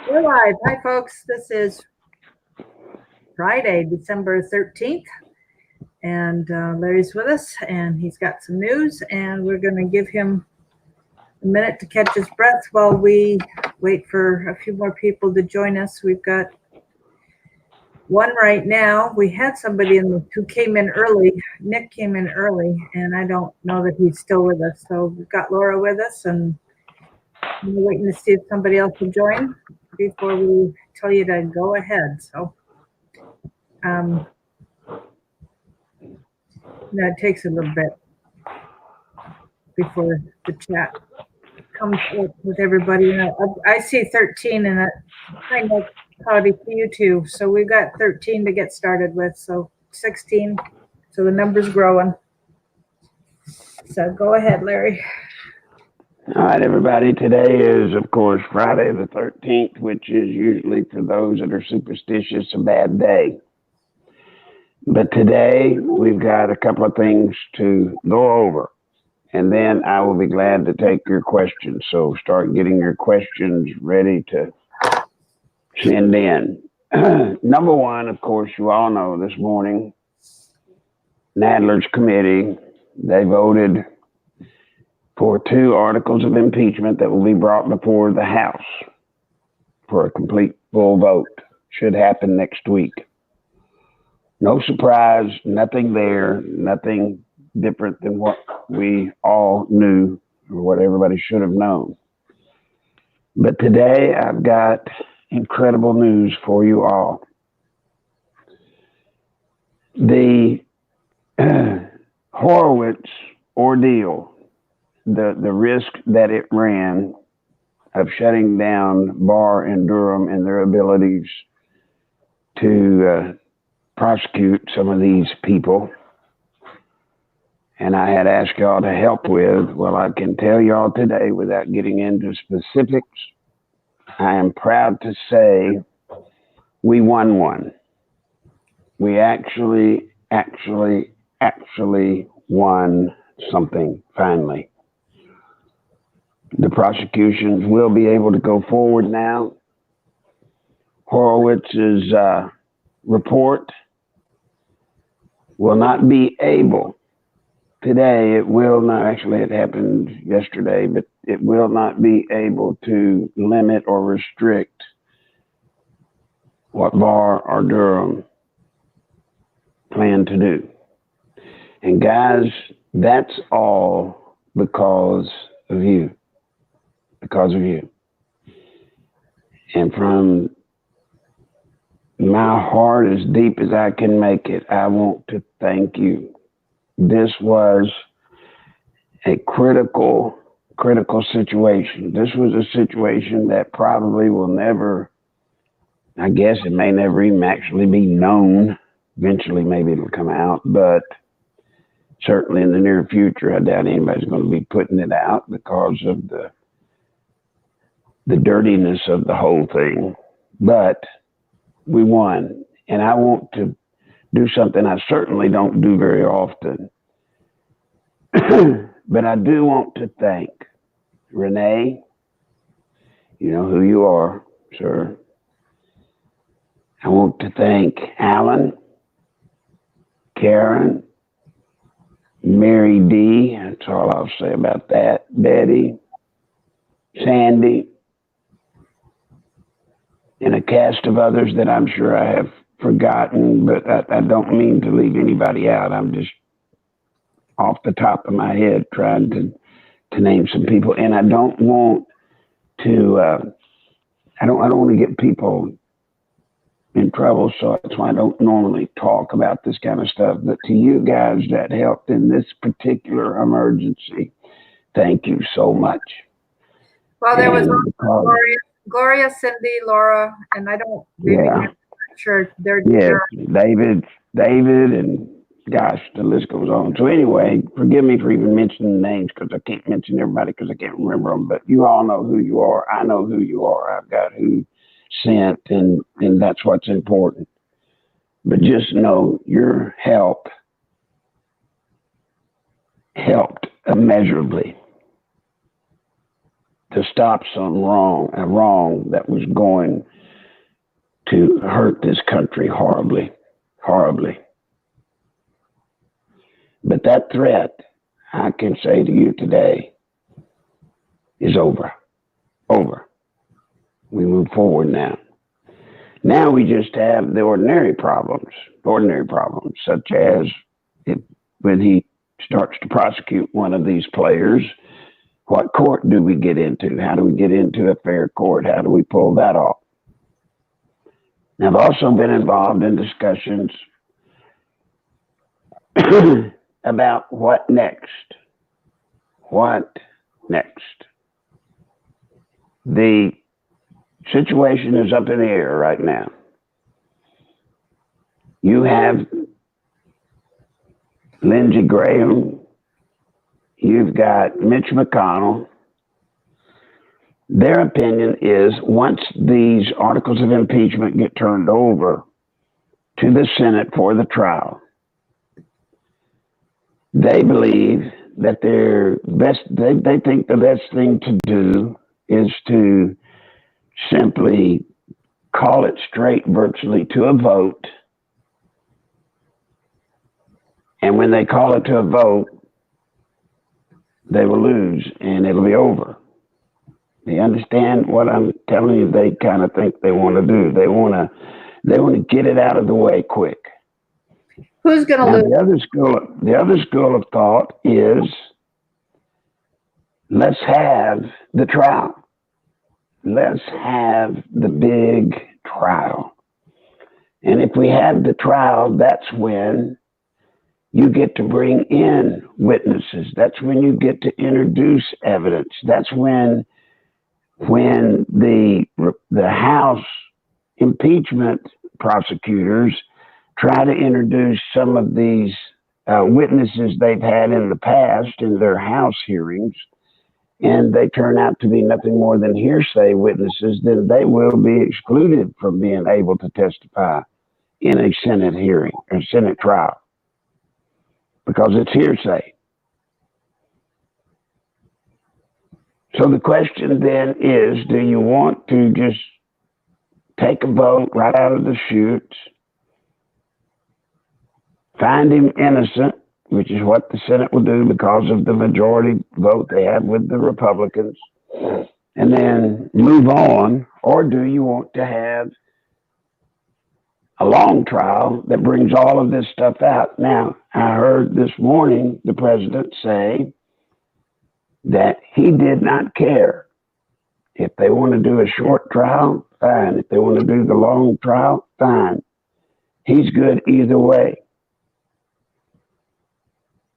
We're live. Hi, folks. This is Friday, December 13th, and Larry's with us, and he's got some news, and we're going to give him a minute to catch his breath while we wait for a few more people to join us. We've got one right now. We had somebody who came in early. Nick came in early, and I don't know that he's still with us. So we've got Laura with us, and we're waiting to see if somebody else will join before we tell you to go ahead. So it takes a little bit before the chat comes up with everybody. I see 13, and that kind of probably for you too. So we've got 13 to get started with. So 16. So the number's growing. So go ahead, Larry. All right, everybody. Today is, of course, Friday the 13th, which is usually for those that are superstitious a bad day. But today we've got a couple of things to go over, and then I will be glad to take your questions. So start getting your questions ready to send in. Number one, of course, you all know this morning, Nadler's committee, they voted for 2 articles of impeachment that will be brought before the House for a complete full vote. Should happen next week. No surprise, nothing there, nothing different than what we all knew or what everybody should have known. But today I've got incredible news for you all. The Horowitz ordeal, the risk that it ran of shutting down Barr and Durham and their abilities to prosecute some of these people, and I had asked y'all to help with, well, I can tell y'all today without getting into specifics, I am proud to say we won one. We actually won something finally. The prosecutions will be able to go forward now. Horowitz's report will not be able today. It will not, actually it happened yesterday, but it will not be able to limit or restrict what Barr or Durham plan to do. And guys, that's all because of you. Because of you. And from my heart, as deep as I can make it, I want to thank you. This was a critical situation. This was a situation that probably will never, I guess it may never even actually be known. Eventually, maybe it'll come out, but certainly in the near future, I doubt anybody's going to be putting it out because of the dirtiness of the whole thing. But we won, and I want to do something I certainly don't do very often. But I do want to thank Renee. You know who you are, sir. I want to thank Alan, Karen, Mary D. That's all I'll say about that. Betty, Sandy, and a cast of others that I'm sure I have forgotten, but I don't mean to leave anybody out. I'm just off the top of my head trying to name some people, and I don't want to. I don't want to get people in trouble, so that's why I don't normally talk about this kind of stuff. But to you guys that helped in this particular emergency, thank you so much. Well, there was Gloria, Cindy, Laura, and I don't. Yeah. Sure, they're. Yes, David, and gosh, the list goes on. So anyway, forgive me for even mentioning names because I can't mention everybody because I can't remember them. But you all know who you are. I know who you are. I've got who sent, and that's what's important. But just know your help helped immeasurably. to stop a wrong that was going to hurt this country horribly, horribly. But that threat, I can say to you today, is over. Over. We move forward now. Now we just have the ordinary problems, such as when he starts to prosecute one of these players, what court do we get into? How do we get into a fair court? How do we pull that off? Now, I've also been involved in discussions about what next. What next? The situation is up in the air right now. You have Lindsey Graham, you've got Mitch McConnell. Their opinion is once these articles of impeachment get turned over to the Senate for the trial, they believe that they think the best thing to do is to simply call it straight virtually to a vote. And when they call it to a vote, they will lose and it'll be over. You understand what I'm telling you? They kind of think they want to do. They want to get it out of the way quick. Who's going to lose? The other school of thought is let's have the trial. Let's have the big trial. And if we have the trial, that's when you get to bring in witnesses. That's when you get to introduce evidence. That's when the House impeachment prosecutors try to introduce some of these witnesses they've had in the past in their House hearings, and they turn out to be nothing more than hearsay witnesses, then they will be excluded from being able to testify in a Senate hearing or Senate trial because it's hearsay. So the question then is, do you want to just take a vote right out of the chute, find him innocent, which is what the Senate will do because of the majority vote they have with the Republicans, and then move on? Or do you want to have a long trial that brings all of this stuff out? Now, I heard this morning the president say that he did not care. If they want to do a short trial, fine. If they want to do the long trial, fine. He's good either way.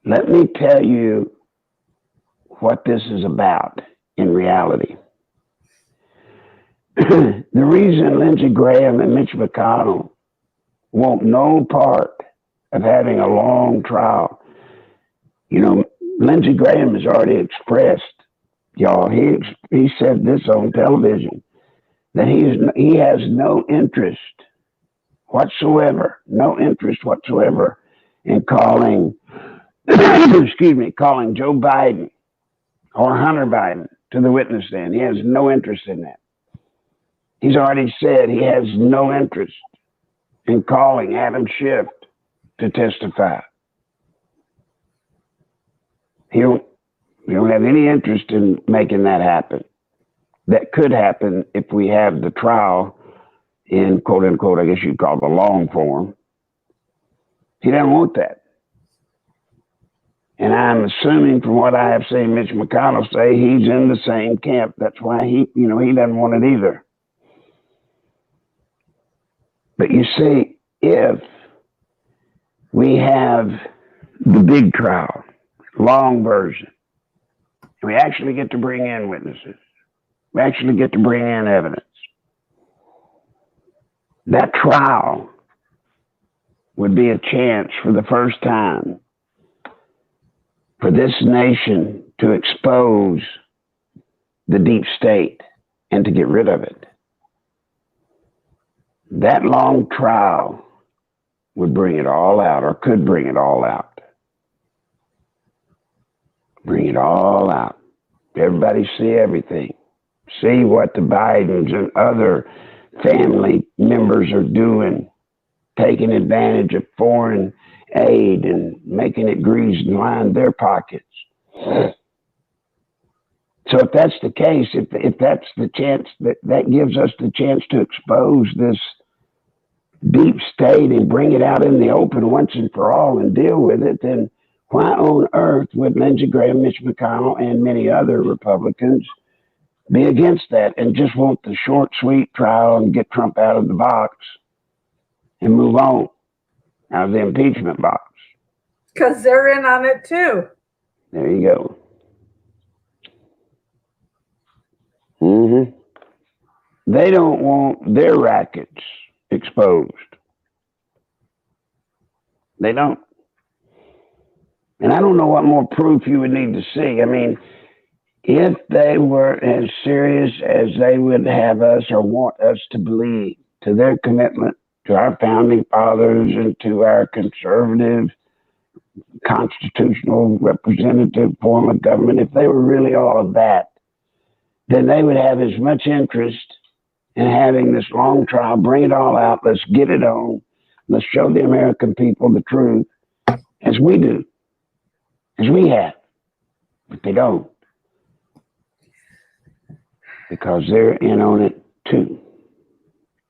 Let me tell you what this is about in reality. The reason Lindsey Graham and Mitch McConnell want no part of having a long trial, Lindsey Graham has already expressed, y'all, he said this on television, that he has no interest whatsoever in calling Joe Biden or Hunter Biden to the witness stand. He has no interest in that. He's already said he has no interest in calling Adam Schiff to testify. He don't have any interest in making that happen. That could happen if we have the trial in quote unquote, I guess you'd call the long form. He doesn't want that. And I'm assuming from what I have seen Mitch McConnell say, he's in the same camp. That's why he doesn't want it either. But you see, if we have the big trial, long version, and we actually get to bring in witnesses, we actually get to bring in evidence, that trial would be a chance for the first time for this nation to expose the deep state and to get rid of it. That long trial would bring it all out, or could bring it all out. Bring it all out. Everybody see everything. see what the Bidens and other family members are doing, taking advantage of foreign aid and making it grease and line their pockets. So if that's the case, if that's the chance, that gives us the chance to expose this deep state and bring it out in the open once and for all and deal with it, then why on earth would Lindsey Graham, Mitch McConnell, and many other Republicans be against that and just want the short, sweet trial and get Trump out of the box and move on out of the impeachment box? Because they're in on it too. There you go. They don't want their rackets exposed. They don't. And I don't know what more proof you would need to see. I mean, if they were as serious as they would have us or want us to believe to their commitment to our founding fathers and to our conservative, constitutional, representative form of government, if they were really all of that, then they would have as much interest in having this long trial, bring it all out, let's get it on, let's show the American people the truth, as we do, as we have. But they don't. Because they're in on it too.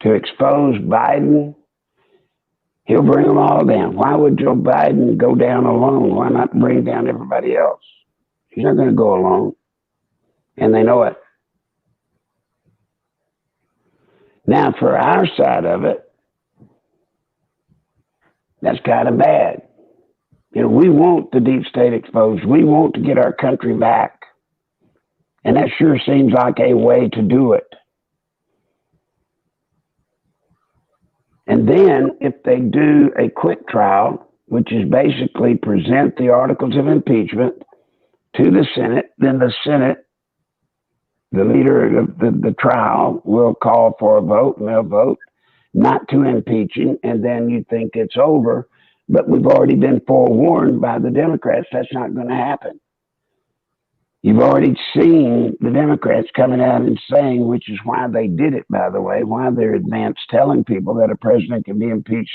To expose Biden, he'll bring them all down. Why would Joe Biden go down alone? Why not bring down everybody else? He's not going to go alone. And they know it. Now, for our side of it, that's kind of bad. You know, we want the deep state exposed. We want to get our country back. And that sure seems like a way to do it. And then if they do a quick trial, which is basically present the articles of impeachment to the Senate, then the Senate, the leader of the trial, will call for a vote, and they'll vote not to impeach him, and then you think it's over. But we've already been forewarned by the Democrats that's not going to happen. You've already seen the Democrats coming out and saying, which is why they did it, by the way, why they're advanced telling people that a president can be impeached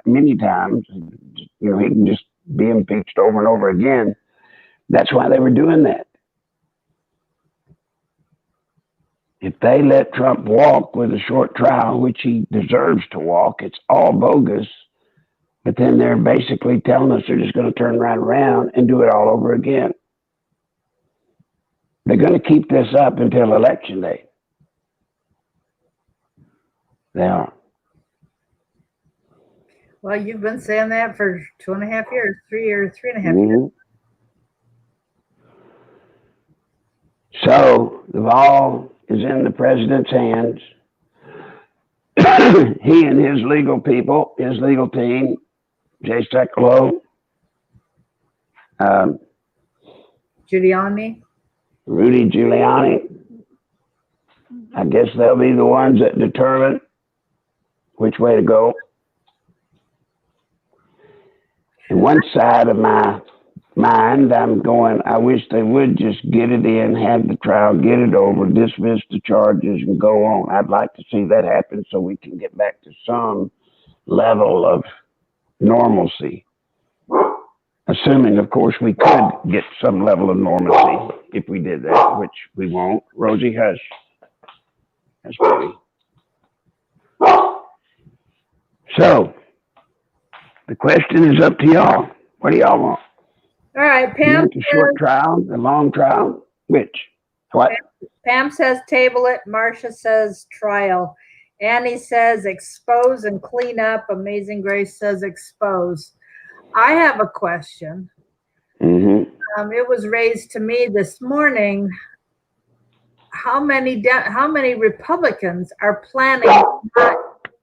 many times. You know, he can just be impeached over and over again. That's why they were doing that. If they let Trump walk with a short trial, which he deserves to walk, it's all bogus. But then they're basically telling us they're just going to turn right around and do it all over again. They're going to keep this up until election day. They are. Well, you've been saying that for 2.5 years, 3.5 years. So the ball is in the president's hands. He and his legal people, his legal team, Jay Sekulow, Giuliani. Rudy Giuliani, I guess they'll be the ones that determine which way to go. And one side of my mind, I'm going, I wish they would just get it in, have the trial, get it over, dismiss the charges, and go on. I'd like to see that happen so we can get back to some level of normalcy. Assuming, of course, we could get some level of normalcy if we did that, which we won't. Rosie, hush. Hush, baby. So, the question is up to y'all. What do y'all want? All right, You Pam. want the short trial, the long trial? Which? What? Pam says table it. Marcia says trial. Annie says expose and clean up. Amazing Grace says expose. I have a question. It was raised to me this morning. How many Republicans are planning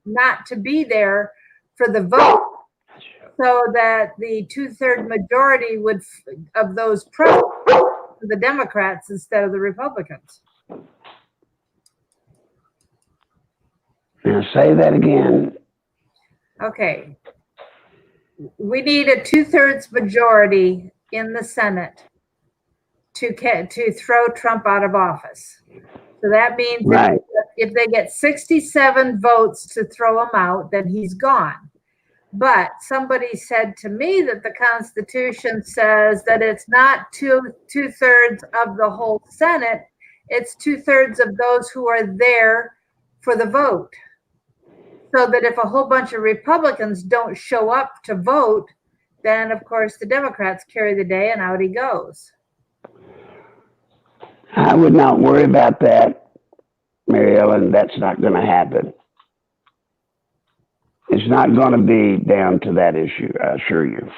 not to be there for the vote, so that the 2/3 majority of those present for the Democrats instead of the Republicans? Now say that again. Okay. We need a 2/3 majority in the Senate to throw Trump out of office, so So that means Right. if they get 67 votes to throw him out, then he's gone. But somebody said to me that the Constitution says that it's not two-thirds of the whole Senate, it's two-thirds of those who are there for the vote. So that if a whole bunch of Republicans don't show up to vote, then of course the Democrats carry the day and out he goes. I would not worry about that, Mary Ellen. That's not going to happen. It's not going to be down to that issue, I assure you.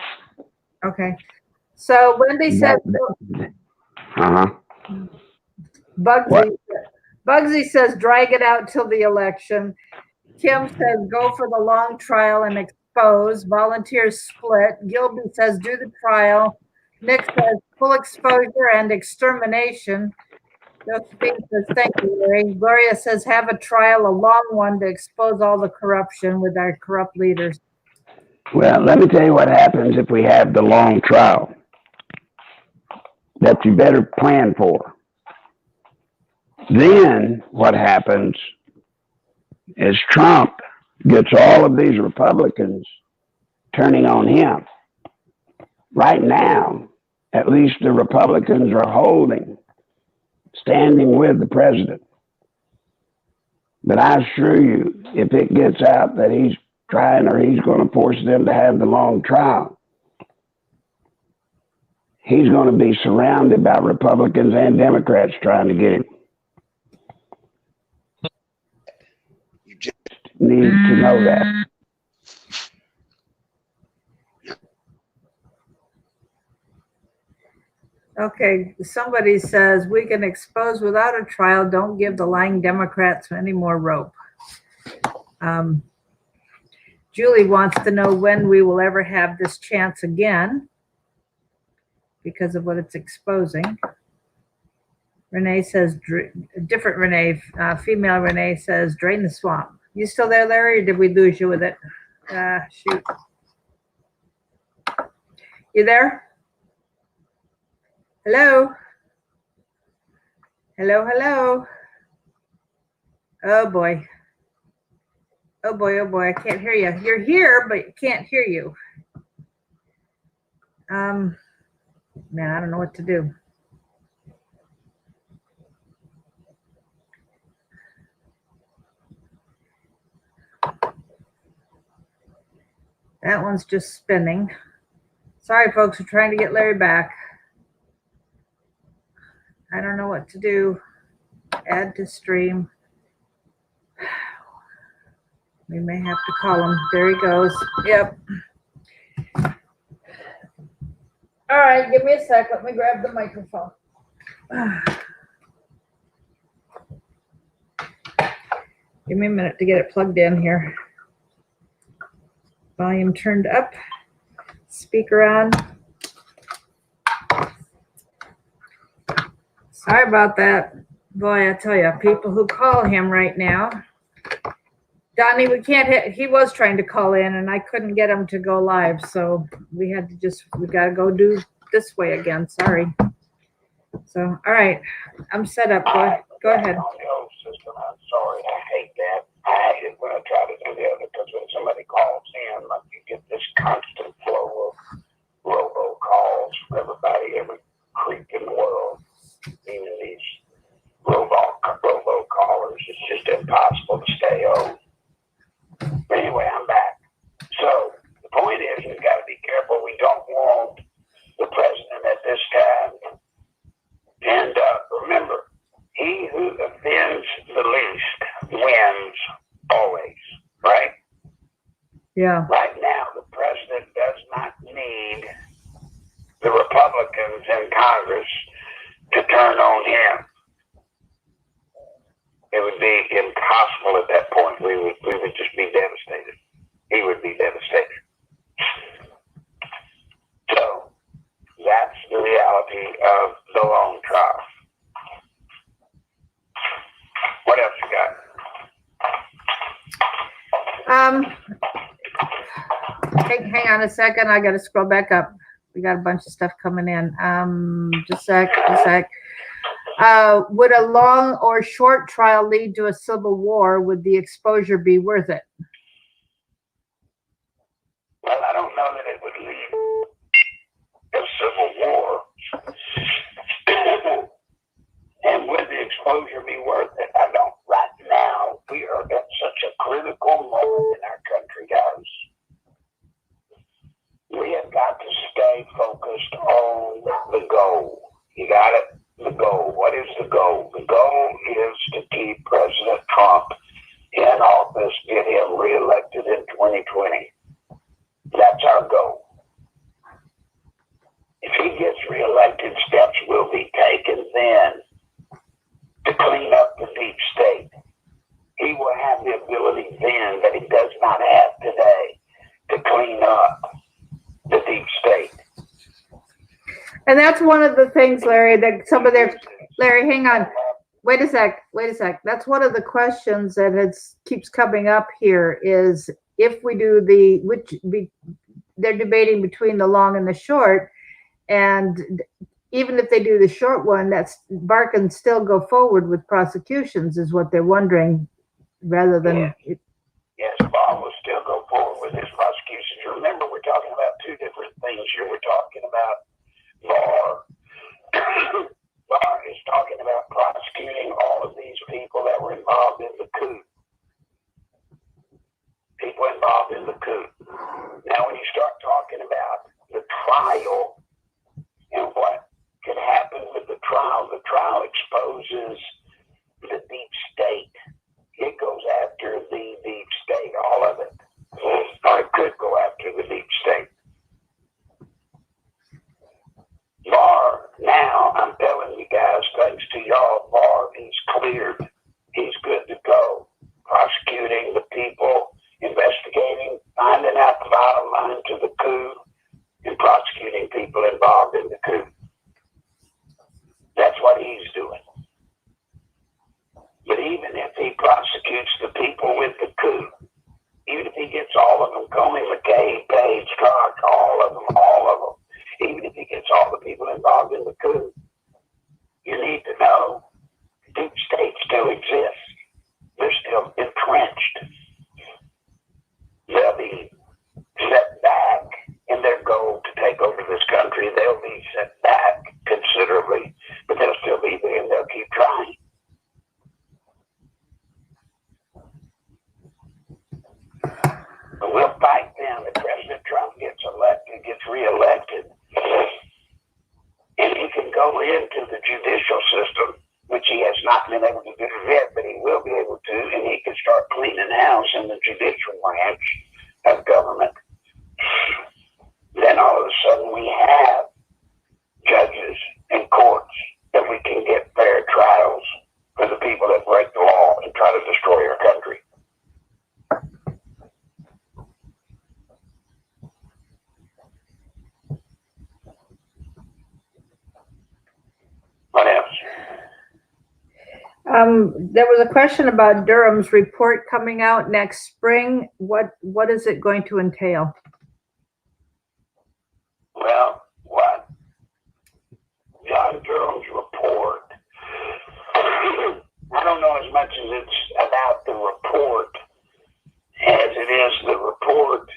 Okay. So Wendy says, Bugsy says, drag it out till the election. Kim says, go for the long trial and expose. Volunteers split. Gilby says, do the trial. Nick says, full exposure and extermination. Josephine says, thank you, Larry. Gloria says, have a trial, a long one, to expose all the corruption with our corrupt leaders. Well, let me tell you what happens if we have the long trial that you better plan for. Then what happens is Trump gets all of these Republicans turning on him. Right now, at least the Republicans are standing with the president. But I assure you, if it gets out that he's trying or he's going to force them to have the long trial, he's going to be surrounded by Republicans and Democrats trying to get him. You just need to know that. Okay, somebody says we can expose without a trial. Don't give the lying Democrats any more rope. Julie wants to know when we will ever have this chance again because of what it's exposing. Renee says, different Renee, female Renee says, drain the swamp. You still there, Larry, or did we lose you with it? Shoot. You there? Hello? Hello, hello. Oh boy. Oh boy, I can't hear you. You're here, but can't hear you. Man, I don't know what to do. That one's just spinning. Sorry, folks, we're trying to get Larry back. I don't know what to do. Add to stream. We may have to call him. There he goes. Yep. All right, give me a sec. Let me grab the microphone. Give me a minute to get it plugged in here. Volume turned up. Speaker on. Sorry about that. Boy, I tell you, people who call him right now. Donnie, we can't hit, he was trying to call in and I couldn't get him to go live. So we had to we got to go do this way again. Sorry. So, all right. I'm set up. Go ahead. On the old system, I'm sorry. I hate that. I hate it when I try to do the other because when somebody calls in, like you get this constant flow of robocalls from everybody, every creep in the world. Even these robocallers, it's just impossible to stay on. Anyway, I'm back. So the point is, we've got to be careful. We don't want the president at this time. And remember, he who offends the least wins always, right? Yeah. Right now, the president does not need the Republicans in Congress to turn on him. It would be impossible at that point. We would just be devastated. He would be devastated. So that's the reality of the long trial. What else you got? Hang on a second. I got to scroll back up. We got a bunch of stuff coming in. Just a sec. Would a long or short trial lead to a civil war? Would the exposure be worth it? Well, I don't know that it would lead to a civil war. And would the exposure be worth it? I don't. Right now, we are at such a critical moment in our country, guys. We have got to stay focused on the goal. You got it? The goal. What is the goal? The goal is to keep President Trump in office, get him reelected in 2020. That's our goal. If he gets reelected, steps will be taken then to clean up the deep state. He will have the ability then that he does not have today to clean up the deep state. And that's one of the things, Larry, that some of their, Larry, hang on. Wait a sec. That's one of the questions that keeps coming up here is if we do they're debating between the long and the short. And even if they do the short one, Barr can still go forward with prosecutions is what they're wondering rather than. Yes, Barr will still go forward with his prosecutions. Remember, we're talking about two different things here. We're talking about Barr. Barr is talking about prosecuting all of these people that were involved in the coup. People involved in the coup. Now, when you start talking about the trial and what could happen with the trial exposes the deep state. It goes after the deep state, all of it. Or it could go after the deep state. Barr, now, I'm telling you guys, thanks to y'all, Barr, he's cleared. He's good to go. Prosecuting the people, investigating, finding out the bottom line to the coup, and prosecuting people involved in the coup. That's what he's doing. But even if he prosecutes the people with the coup, even if he gets all of them, Comey, McCabe, Page, Clark, all of them, even if he gets all the people involved in the coup, you need to know the deep state still exists. They're still entrenched. They'll be set back in their goal to take over this country. They'll be set back considerably, but they'll still be there and they'll keep trying. But we'll fight them if President Trump gets reelected, and he can go into the judicial system, which he has not been able to do yet, but he will be able to, and he can start cleaning house in the judicial branch of government. Then all of a sudden we have judges and courts that we can get fair trials for the people that break the law and try to destroy our country. What else? There was a question about Durham's report coming out next spring. What is it going to entail? Well, what John Durham's report, I don't know as much as it's about the report as it is the report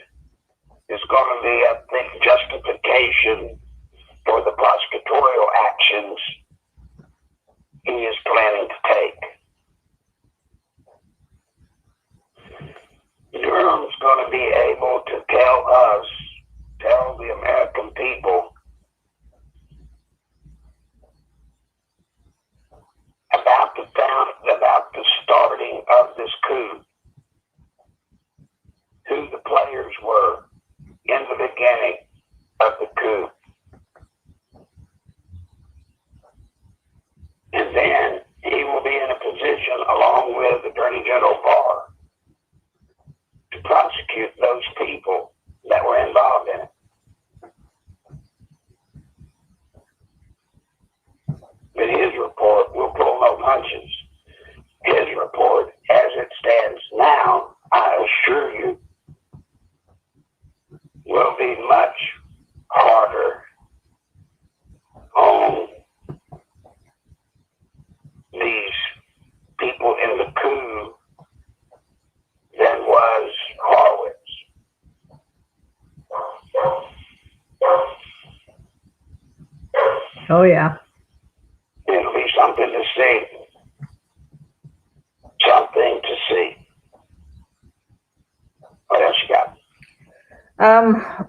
is going to be, I think, justification for the prosecutorial actions he is planning to take. Durham's going to be able to tell the American people about the starting of this coup, who the players were in the beginning of the coup. And then he will be in a position, along with Attorney General Barr, to prosecute those people that were involved Oh, yeah. It'll be something to see. Something to see. What else you got?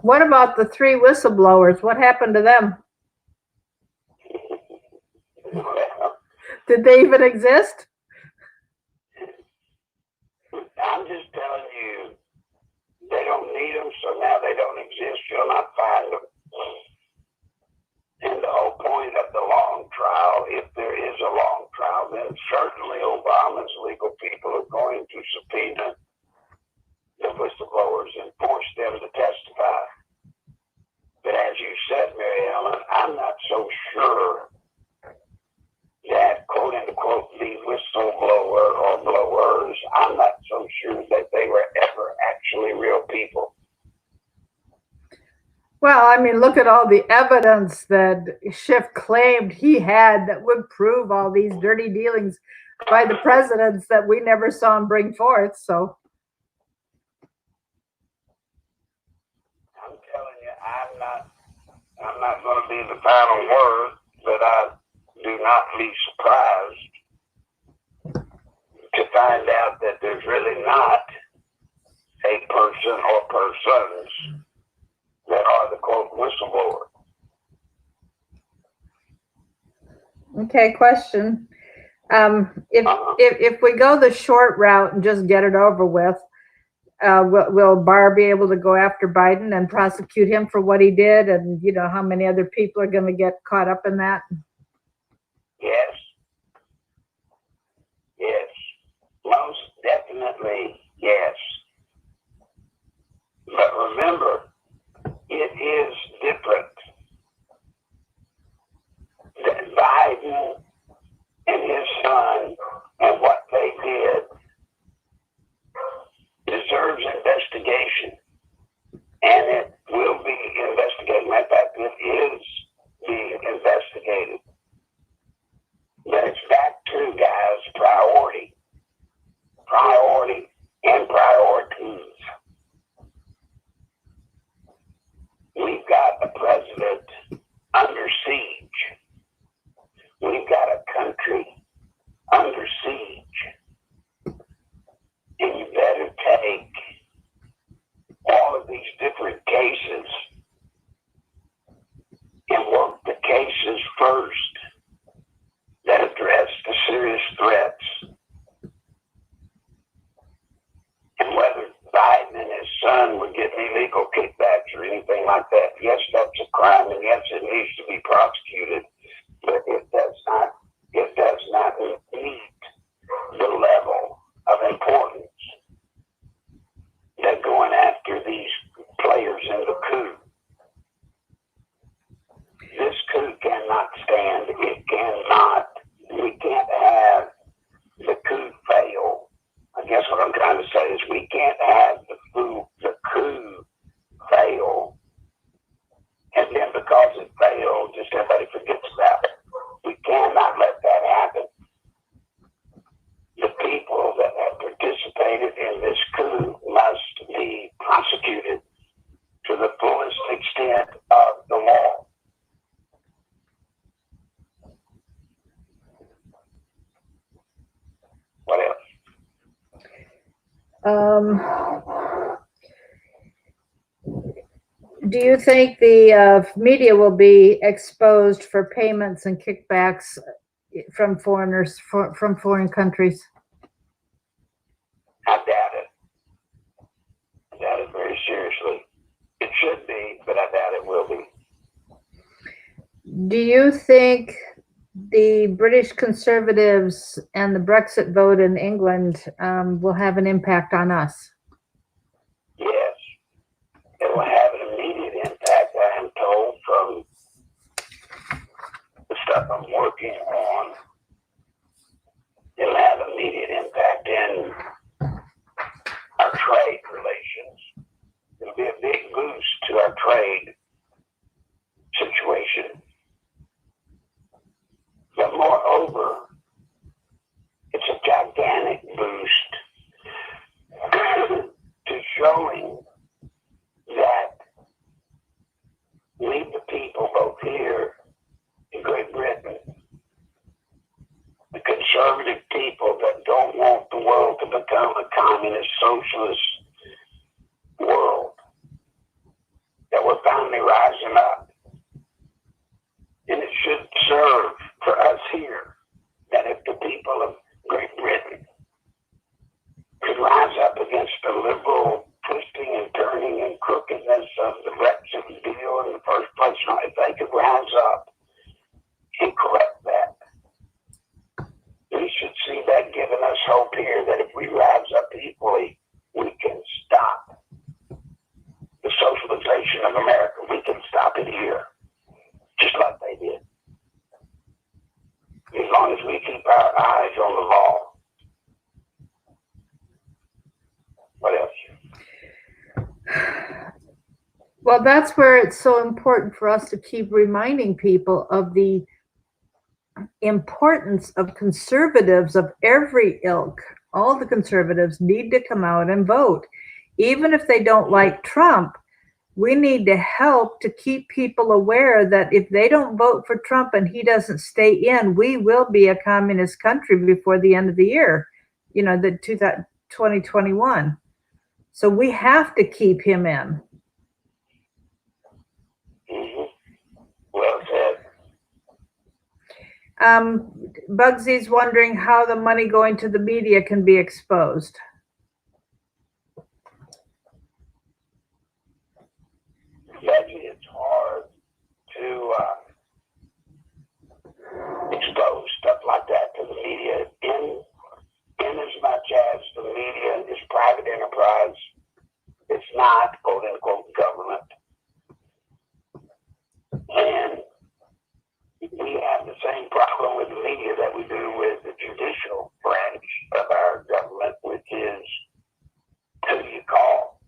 What about the 3 whistleblowers? What happened to them? Well, Did they even exist? I'm just telling you, they don't need them, so now they don't exist. You'll not find them. And the whole point of the long trial, if there is a long trial, then certainly Obama's legal people are going to subpoena the whistleblowers and force them to testify. But as you said, Mary Ellen, I'm not so sure that, quote unquote, the whistleblower or blowers, I'm not so sure that they were ever actually real people. Well, I mean, look at all the evidence that Schiff claimed he had that would prove all these dirty dealings by the presidents that we never saw him bring forth. So I'm telling you, I'm not going to be the final word, but I do not be surprised to find out that there's really not a person or persons that are the quote whistleblower. okay, question. If we go the short route and just get it over with, will Barr be able to go after Biden and prosecute him for what he did? And you know how many other people are going to get caught up in that? Yes. Yes. Most definitely yes. But remember, it is different. That Biden and his son and what they did deserves investigation. And it will be investigated. Matter of fact, it is being investigated. But it's back to, guys, priority. Priority and priorities. We've got a president under siege. We've got a country under siege. And you better take all of these different cases and work the cases first that address the serious threats. And whether Biden and his son would get illegal kickbacks or anything like that, yes, that's a crime, and yes, it needs to be prosecuted, but it does not meet the level of importance that going after these players in the coup. This coup cannot stand. It cannot. We can't have the coup fail. I guess what I'm trying to say is we can't have the coup fail, and then because it failed, just everybody forgets about it. We cannot let that happen. The people that have participated in this coup must be prosecuted to the fullest extent of the law. What else? Do you think the media will be exposed for payments and kickbacks from foreigners, from foreign countries? I doubt it. I doubt it very seriously. It should be, but I doubt it will be. Do you think the British Conservatives and the Brexit vote in England will have an impact on us? Yes. It will have an immediate impact, I am told, from the stuff I'm working on. It'll have immediate impact in our trade relations. It'll be a big boost to our trade situation. But moreover, it's a gigantic boost to showing that we, the people, both here in Great communist, socialist world that we're finally rising up. And it should serve for us here that if the people of Great Britain could rise up against the liberal twisting and turning and crookedness of the Brexit deal in the first place, if they could rise up and correct that, we should see that giving us hope here that if we rise up equally, we can stop the socialization of America. We can stop it here, just like they did. As long as we keep our eyes on the ball. What else? Well, that's where it's so important for us to keep reminding people of the importance of conservatives of every ilk. All the conservatives need to come out and vote. Even if they don't like Trump, we need to help to keep people aware that if they don't vote for Trump and he doesn't stay in, we will be a communist country before the end of the year, the 2021. So we have to keep him in. Mm-hmm. Well said. Bugsy's wondering how the money going to the media can be exposed. Maybe it's hard to expose stuff like that to the media in as much as the media is private enterprise. It's not quote unquote government. And we have the same problem with the media that we do with the judicial branch of our government, which is who do you call?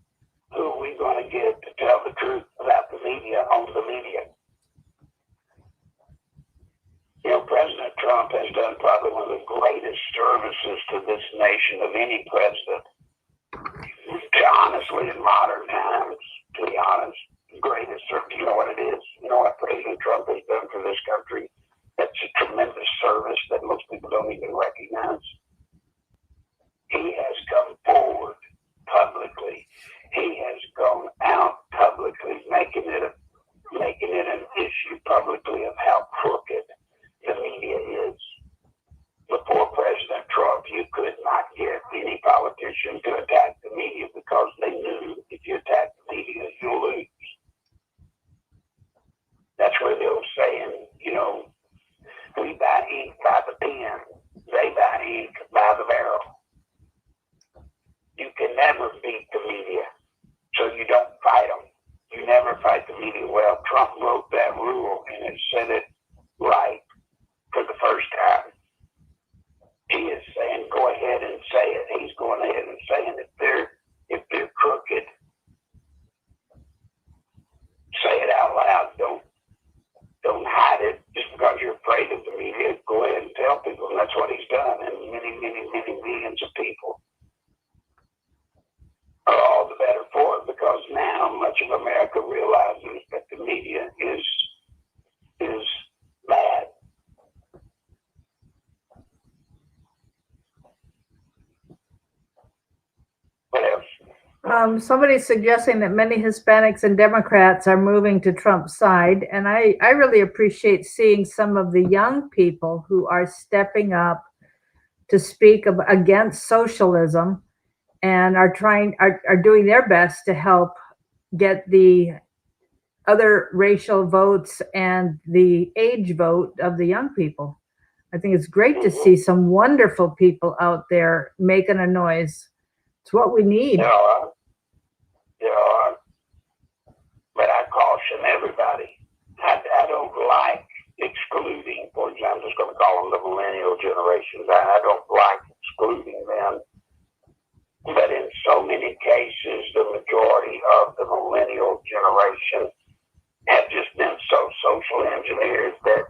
Who are we going to get to tell the truth about the media on the media? President Trump has done probably one of the greatest services to this nation of any president. Honestly, in modern times, to be honest, greatest service. You know what it is? You know what President Trump has done for this country? That's a tremendous service that most people don't even recognize. He has come forward publicly. He has gone out publicly, making it an issue publicly of how crooked the media is. Before President Trump, you could not get any politician to attack the media because they knew if you attack the media, you'll lose. That's where the old saying, we buy ink by the pen, they buy ink by the barrel. You can never beat the media, so you don't fight them. You never fight the media. Well, Trump wrote that rule and it said it right for the first time. He is saying, go ahead and say it. He's going ahead and saying if they're crooked, say it out loud. Don't hide it just because you're afraid of the media. Go ahead and tell people. And that's what he's done. And many, many, many millions of people are all the better for it because now much of America realizes that the media is bad. What else? Somebody's suggesting that many Hispanics and Democrats are moving to Trump's side. And I really appreciate seeing some of the young people who are stepping up to speak against socialism and are doing their best to help get the other racial votes and the age vote of the young people. I think it's great to see some wonderful people out there making a noise. It's what we need. But I caution everybody. I don't like excluding, for example, I'm just going to call them the millennial generations. I don't like excluding them. But in so many cases, the majority of the millennial generation have just been so social engineered that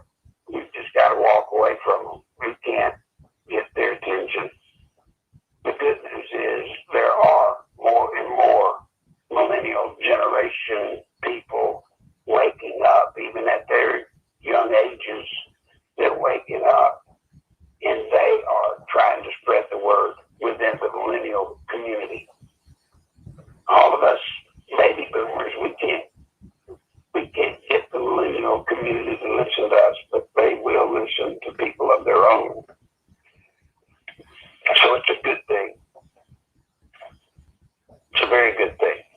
we've just got to walk away from them. We can't get their attention. The good news is there are more and more millennial generation people waking up, even at their young ages. They're waking up and they are trying to spread the word within the millennial community.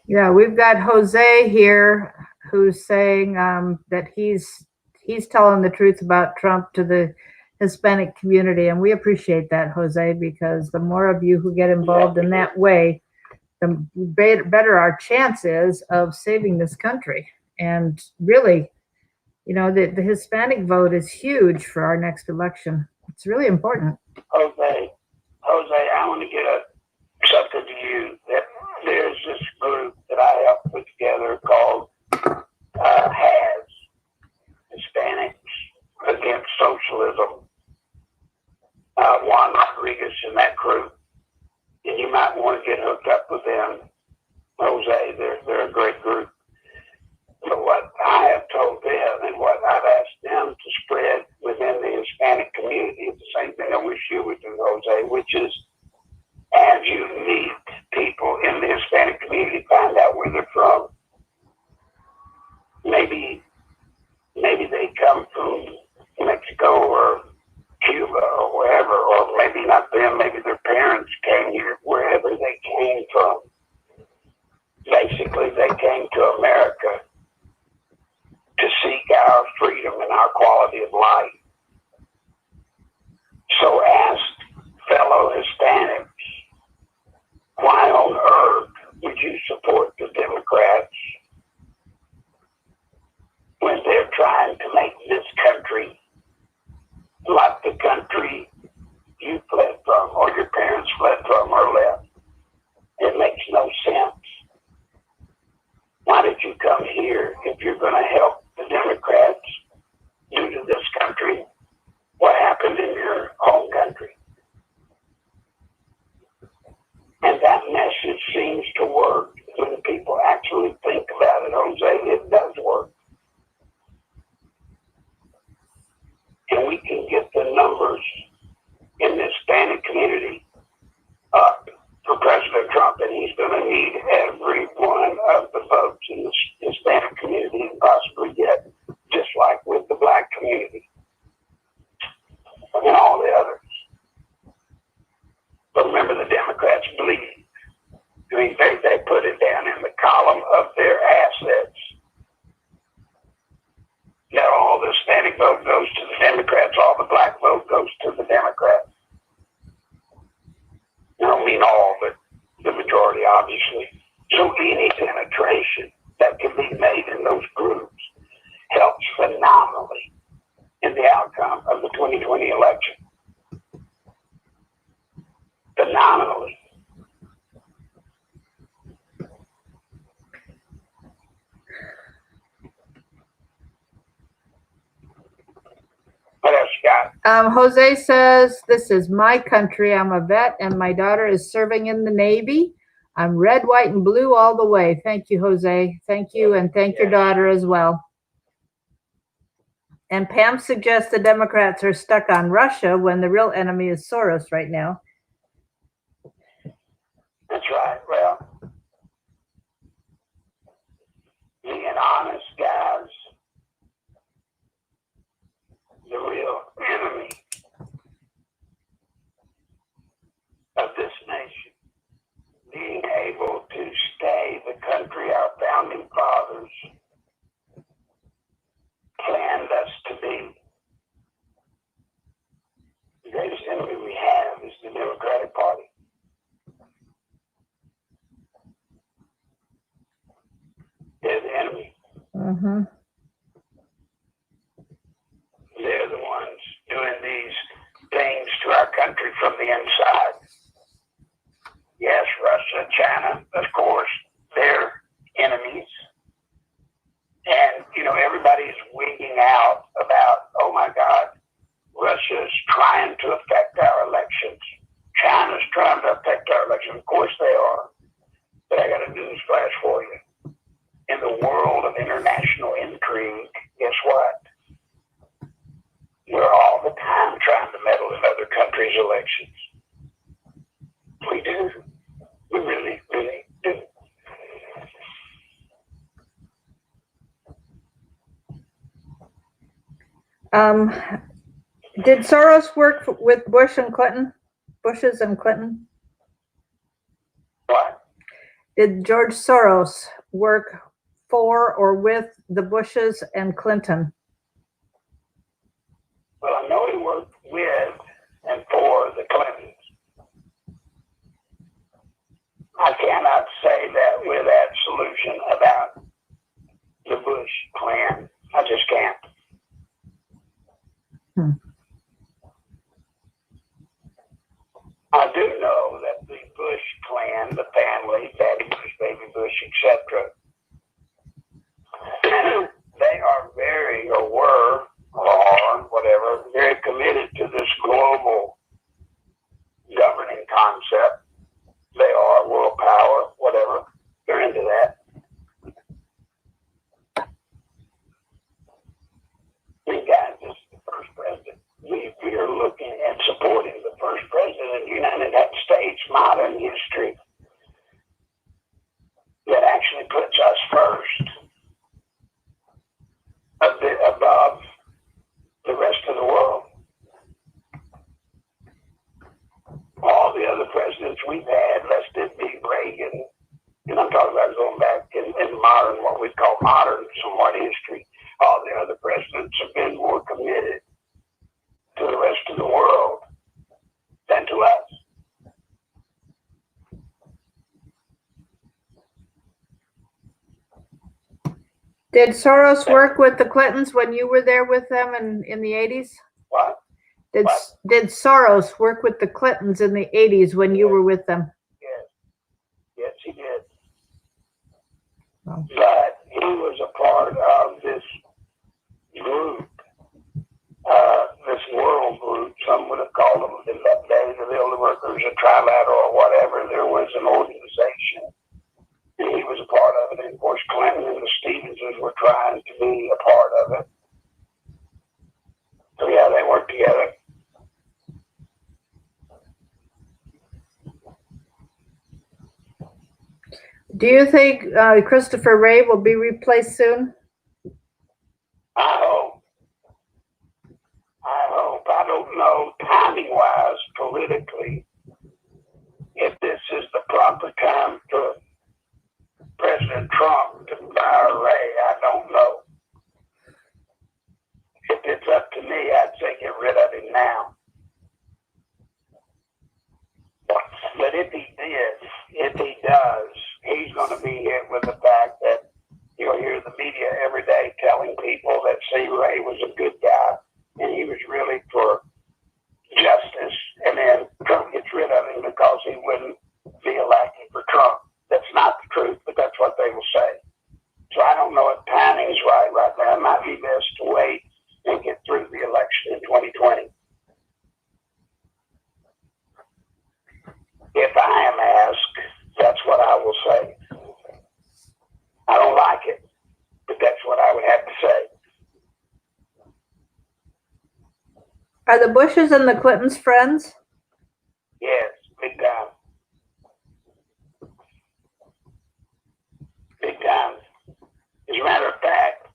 Yeah, we've got Jose here who's saying that he's telling the truth about Trump to the Hispanic community, and we appreciate that, Jose, because the more of you who get involved in that way, the better our chance is of saving this country. And really, you know, the Hispanic vote is huge for our next election. It's really important. Jose, I want to get something to you. That there's this group that I helped put together called HAS, Hispanics Against Socialism. Juan Rodriguez in that group, and you might want to get hooked up with them, Jose. They're a great group. But what I have told them and what I've asked them to spread within the Hispanic community is the same thing I wish you would do, Jose, which is as you meet people in the Hispanic community, find out where they're from. Maybe they come from Mexico or Cuba or wherever, or maybe not them, maybe their parents came here, wherever they came from. Basically, they came to America to seek our freedom and our quality of life. So ask fellow Hispanics, why on earth would you support the Democrats when they're trying to make this country like the country you fled from or your parents fled from or left? It makes no sense. Why did you come here if you're going to help the Democrats do to this country what happened in your home country? And that message seems to work when people actually think about it, Jose. It does work. And we can get the numbers in the Hispanic community up for President Trump, and he's going to need every one of the votes in the Hispanic community and possibly get, just like with the Black community and all the others. But remember, the Democrats bleed. I mean, they put it down in the column of their assets that all the Hispanic vote goes to the Democrats, all the Black vote goes to the Democrats. I don't mean all, but the majority, obviously. So any penetration that can be made in those groups helps phenomenally in the outcome of the 2020 election. Phenomenally. What else you got? Jose says, this is my country. I'm a vet and my daughter is serving in the Navy. I'm red, white, and blue all the way. Thank you, Jose. Thank you, and thank your daughter as well. And Pam suggests the Democrats are stuck on Russia when the real enemy is Soros right now. That's right. Well, being honest, guys, the real enemy of this nation, being able to stay the country our founding fathers planned us to be. The greatest enemy we have is the Democratic Party. They're the enemy. Mm-hmm. They're the ones doing these things to our country from the inside. Yes, Russia, China, of course, they're enemies. And, you know, everybody's wigging out about, oh my God, Russia's trying to affect our elections. China's trying to affect our elections. Of course they are. But I got a news flash for you. In the world of international intrigue, guess what? We're all the time trying to meddle in other countries' elections. We do. We really, really do. Did Soros work with Bush and Clinton? Bushes and Clinton? What? Did George Soros work for or with the Bushes and Clinton? Well, I know he worked with and for the Clintons. I cannot say that with absolution about the Bush clan. I just can't. I do know that the Bush clan, the family, Daddy Bush, Baby Bush, etc., they are very, or were, or are, whatever, very committed to this global governing concept. They are world power, whatever. They're into that. We got this first president. We are looking at supporting the first president of the United States modern history that actually puts us first, a bit above the rest of the world. All the other presidents we've had, lest it be Reagan, and I'm talking about going back in modern, what we call modern somewhat history, all the other presidents have been more committed to the rest of the world than to us. Did Soros work with the Clintons when you were there with them in the 80s? What? Did Soros work with the Clintons in the 80s when you were with them? Yes, he did. Oh. But he was a part of this group, this world group. Some would have called them in that day the Elder Workers, a trilateral or whatever. There was an organization, and he was a part of it. And of course, Clinton and the Stevenses were trying to be a part of it. So yeah, they worked together. Do you think Christopher Wray will be replaced soon? I hope. I don't know timing-wise, politically, if this is the proper time for President Trump to fire Ray. I don't know. If it's up to me, I'd say get rid of him now. But if he does, he's going to be hit with the fact that you'll hear the media every day telling people that see Ray was a good guy and he was really for justice, and then Trump gets rid of him because he wouldn't be elected for Trump. That's not the truth, but that's what they will say. So I don't know if timing is right now. It might be best to wait and get through the election in 2020. If I am asked, that's what I will say. I don't like it, but that's what I would have to say. Are the Bushes and the Clintons friends? Yes, big time. Big time. As a matter of fact,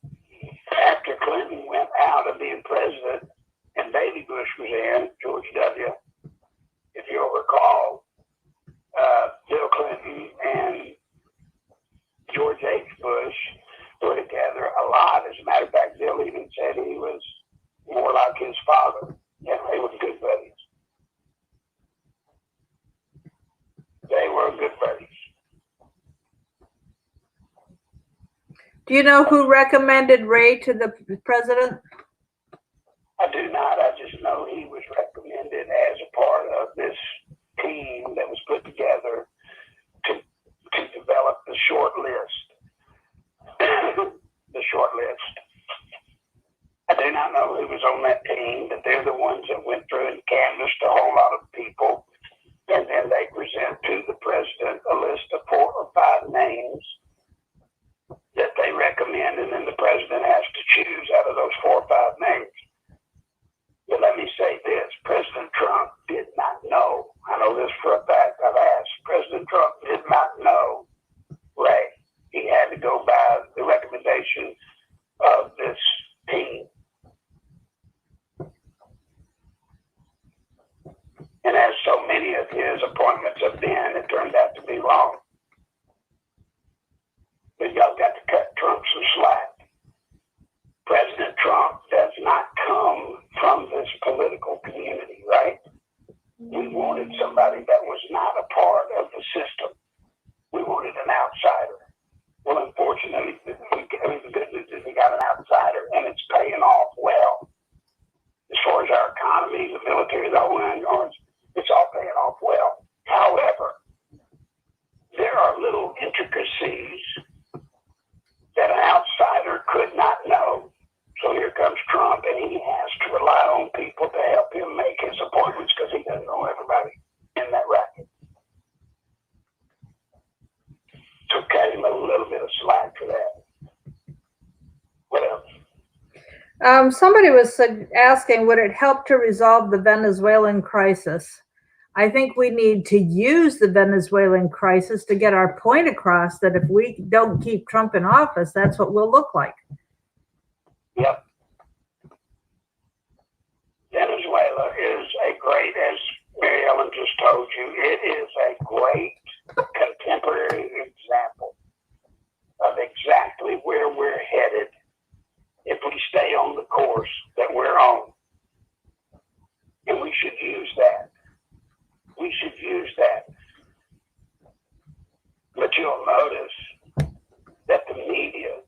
after Clinton went out of being president and Baby Bush was in, George W., if you'll recall, Bill Clinton and George H. Bush were together a lot. As a matter of fact, Bill even said he was more like his father. Yeah, they were good buddies. They were good buddies. Do you know who recommended Ray to the president? I do not. I just know he was recommended as a part of this team that was put together to develop the short list. The short list. I do not know who was on that team, but they're the ones that went through and canvassed a whole lot of people, and then they present to the president a list of 4 or 5 names that they recommend, and then the president has to choose out of those 4 or 5 intricacies that an outsider could not know. So here comes Trump, and he has to rely on people to help him make his appointments because he doesn't know everybody in that racket. So cut him a little bit of slack for that. What else? Somebody was asking, would it help to resolve the Venezuelan crisis? I think we need to use the Venezuelan crisis to get our point across that if we don't keep Trump in office, that's what we'll look like. Yep. Venezuela is a great, as Mary Ellen just told you, it is a great contemporary example of exactly where we're headed if we stay on the course that we're on. And we should use that. We should use that. But you'll notice that the media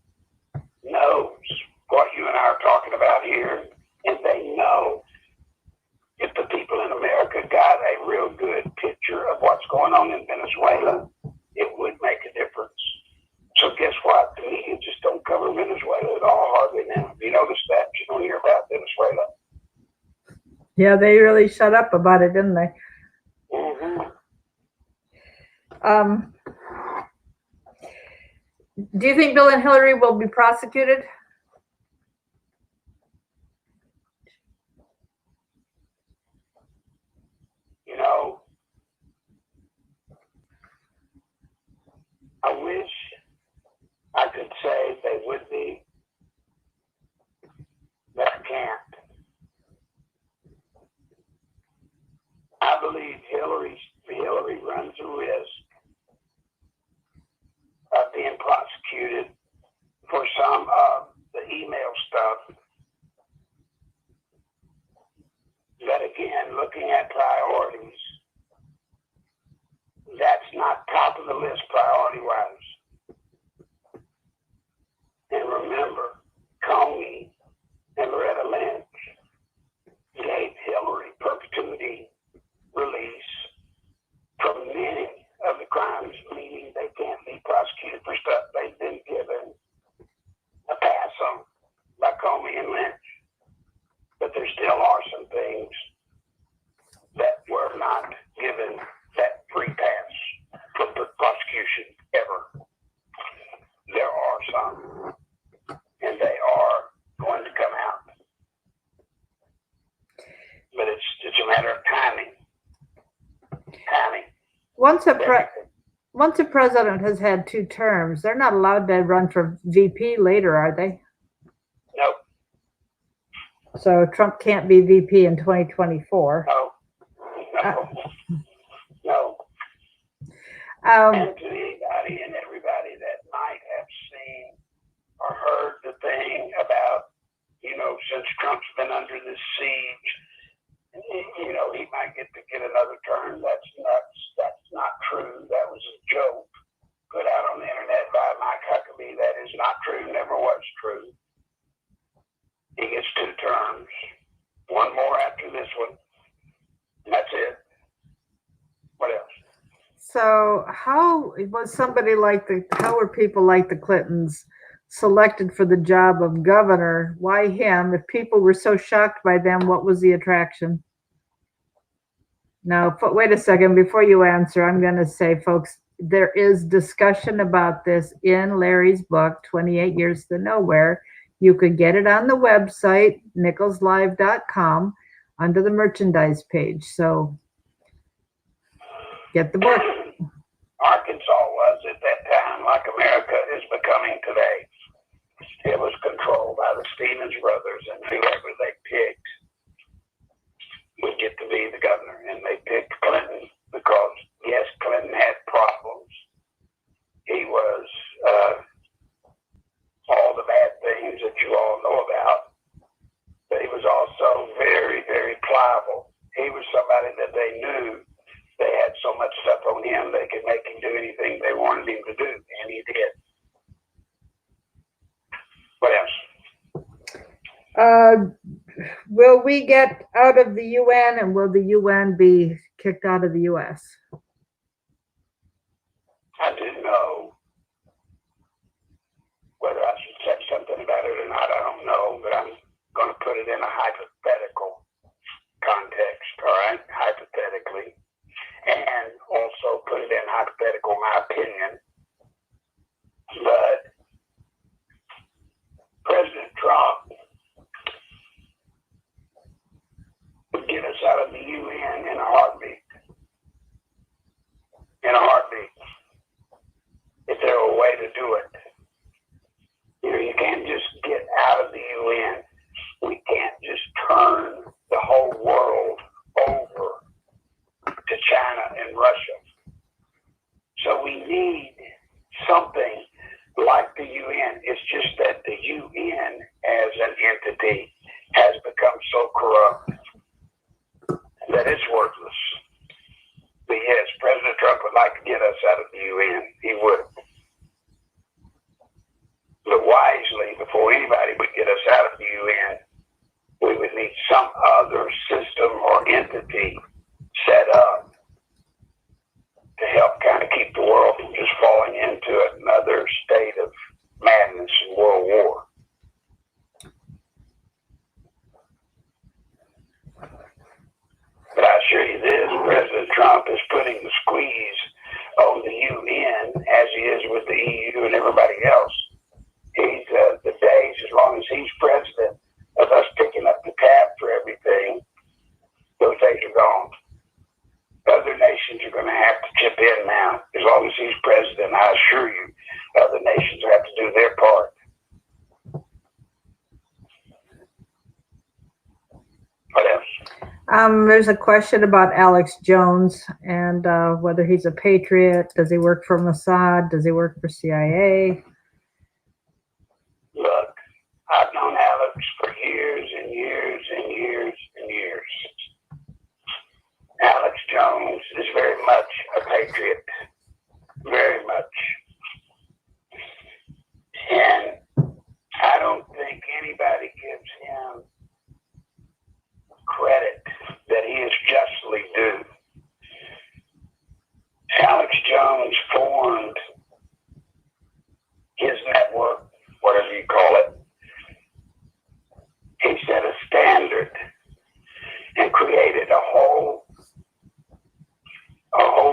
knows what you and I are talking about here, and they know if the people in America got a real good picture of what's going on in Venezuela, it would make a difference. So guess what? The media just don't cover Venezuela at all hardly now. Have you noticed that? You don't hear about Venezuela. Yeah, they really shut up about it, didn't they? Mm-hmm. Do you think Bill and Hillary will be prosecuted? You know, I wish I could say they would be, but I can't. I believe Hillary runs a risk of being prosecuted for some of the email stuff. But again, looking at priorities, that's not top of the list priority-wise. And remember, Comey and Loretta Lynch gave Hillary perpetuity release from many of the crimes, meaning they can't be prosecuted for stuff they've been given a pass on by Comey and Lynch. But there still are some things that were not given that free pass from the prosecution ever. There are some, and they are going to come out. But it's a matter of timing. Once a president has had 2 terms, they're not allowed to run for VP later, are they? Nope. So Trump can't be VP in 2024. No. And to anybody and everybody that might have seen or heard the thing about, since Trump's been under this siege, he might get another term. That's nuts. That's not true. That was a joke put out on the internet by Mike Huckabee. That is not true. Never was true. He gets 2 terms. 1 more after this one. And that's it. What else? So how were people like the Clintons selected for the job of governor? Why him? If people were so shocked by them, what was the attraction? Now, wait a second. Before you answer, I'm going to say, folks, there is discussion about this in Larry's book, 28 Years to Nowhere. You could get it on the website, nicholslive.com, under the merchandise page. So get the book. Arkansas was at that time like America is becoming today. It was controlled by the Stevens brothers, and whoever they picked would get to be the governor. And they picked Clinton because, yes, Clinton had problems. He was all the bad things that you all know about, but he was also very, very pliable. He was somebody that they knew they had so much stuff on him they could make him do anything they wanted him to do, and he did. What else? Will we get out of the UN, and will the UN be kicked out of the US? I do know put it in a hypothetical context, all right, hypothetically, and also put it in hypothetical, my opinion. But President Trump would get us out of the UN in a heartbeat. In a heartbeat. If there were a way to do it. You know, you can't just get out of the UN. We can't just turn the whole world over to China and Russia. So we need something like the UN. It's just that the UN as an entity has become so corrupt that it's worthless. But yes, President Trump would like to get us out of the UN. He would. But wisely, before anybody would get us out of the UN, we would need some other system or entity set up to help kind of keep the world from just falling into another state of madness and world war. But I assure you this, President Trump is putting the squeeze on the UN as he is with the EU and everybody else. He's the days, as long as he's president, of us picking up the tab for everything, those days are gone. Other nations are going to have to chip in now. As long as he's president, I assure you, other nations have to do their part. What else? There's a question about Alex Jones and whether he's a patriot. Does he work for Mossad? Does he work for CIA? Look, I've known Alex for years and years and years and years. Alex Jones is very much a patriot. Very much. And I don't think anybody gives him credit that he is justly due. Alex Jones formed his network, whatever you call it. He set a standard and created a whole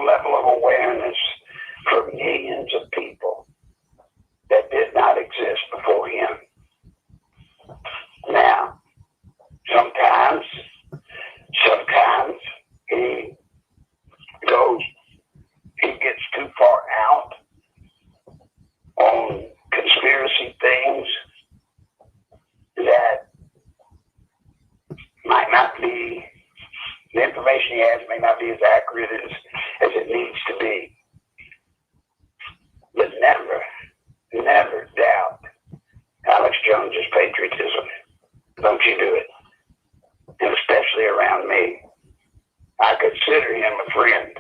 level of awareness for millions of people that did not exist before him. Now, sometimes he gets too far out on conspiracy things that might not be, the information he has may not be as accurate as it needs to be. But never doubt Alex Jones' patriotism. Don't you do it. And especially around me. I consider him a friend.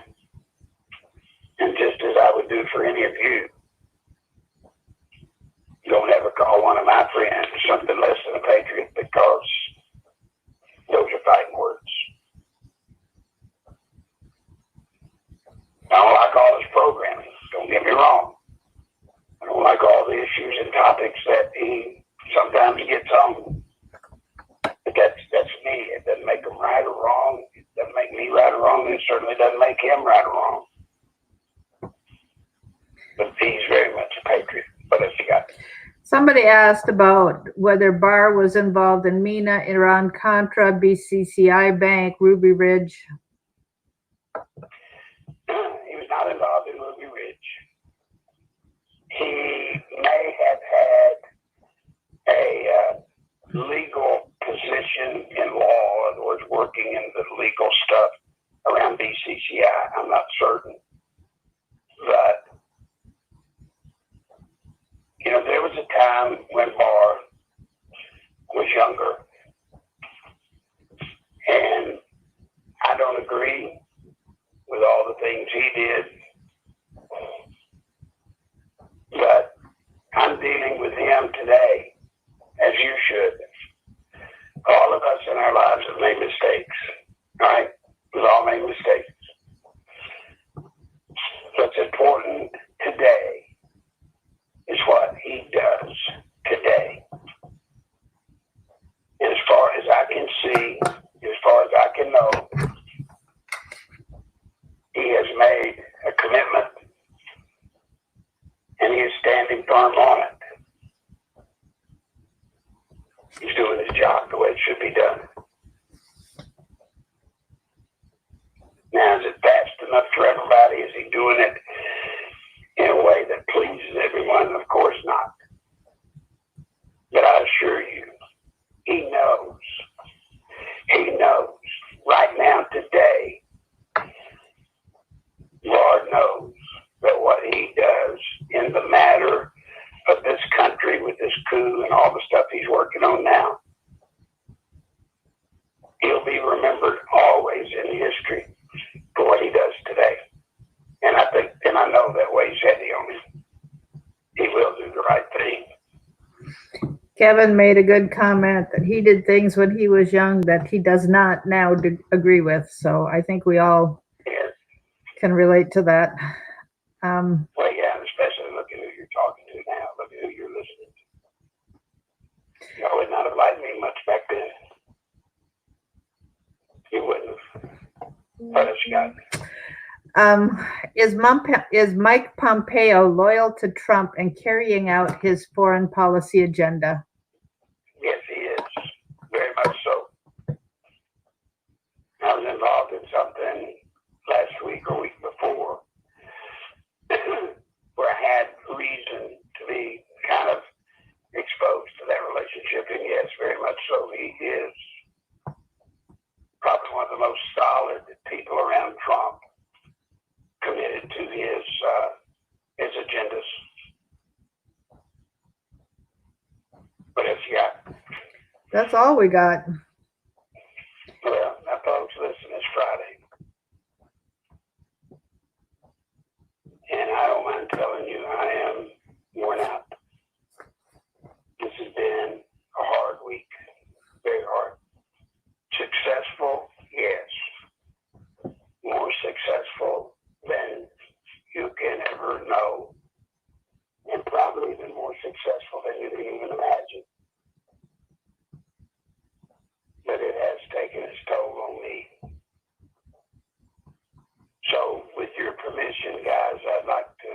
And just as I would do for any of you, don't ever call one of my friends something less than a patriot, because those are fighting words. I don't like all his programming, don't get me wrong. I don't like all the issues and topics that he sometimes gets on. But that's me. It doesn't make him right or wrong. It doesn't make me right or wrong. It certainly doesn't make him right or wrong. But he's very much a patriot. What else you got? Somebody asked about whether Barr was involved in MENA, Iran-Contra, BCCI Bank, Ruby Ridge. He was not involved in Ruby Ridge. He may have had a legal position in law, in other words, working in the legal stuff around BCCI. I'm not certain. But, you know, there was a time when Barr was younger, and I don't agree with all the things he did, but I'm dealing with him today, as you should. All of us in our lives have made mistakes, right? We've all made mistakes. What's important today is what he does today. And as far as firm on it. He's doing his job the way it should be done. Now, is it fast enough for everybody? Is he doing it in a way that pleases everyone? Of course not. But I assure you, he knows. He knows. Right now, today, Lord knows that what he does in the matter of this country with this coup and all the stuff he's working on now, he'll be remembered always in history for what he does today. And I think, and I know that weighs heavy on him. He will do the right thing. Kevin made a good comment that he did things when he was young that he does not now agree with. So I think we all can relate to that. Well, yeah, especially look at who you're talking to now. Look at who you're listening to. You would not have liked me much back then. You wouldn't have. What else you got? Is Mike Pompeo loyal to Trump and carrying out his foreign policy agenda? Yes, he is. Very much so. I was involved in something last week or week before where I had reason to be kind of exposed to that relationship. And yes, very much so. He is probably one of the most solid people around Trump, committed to his agendas. What else you got? That's all we got. Well, now folks, listen, it's Friday. And I don't mind telling you, I am worn out. This has been a hard week, very hard. Successful, yes. More successful than you can ever know. And probably even more successful than you can even imagine. But it has taken its toll on me. So, with your permission, guys, I'd like to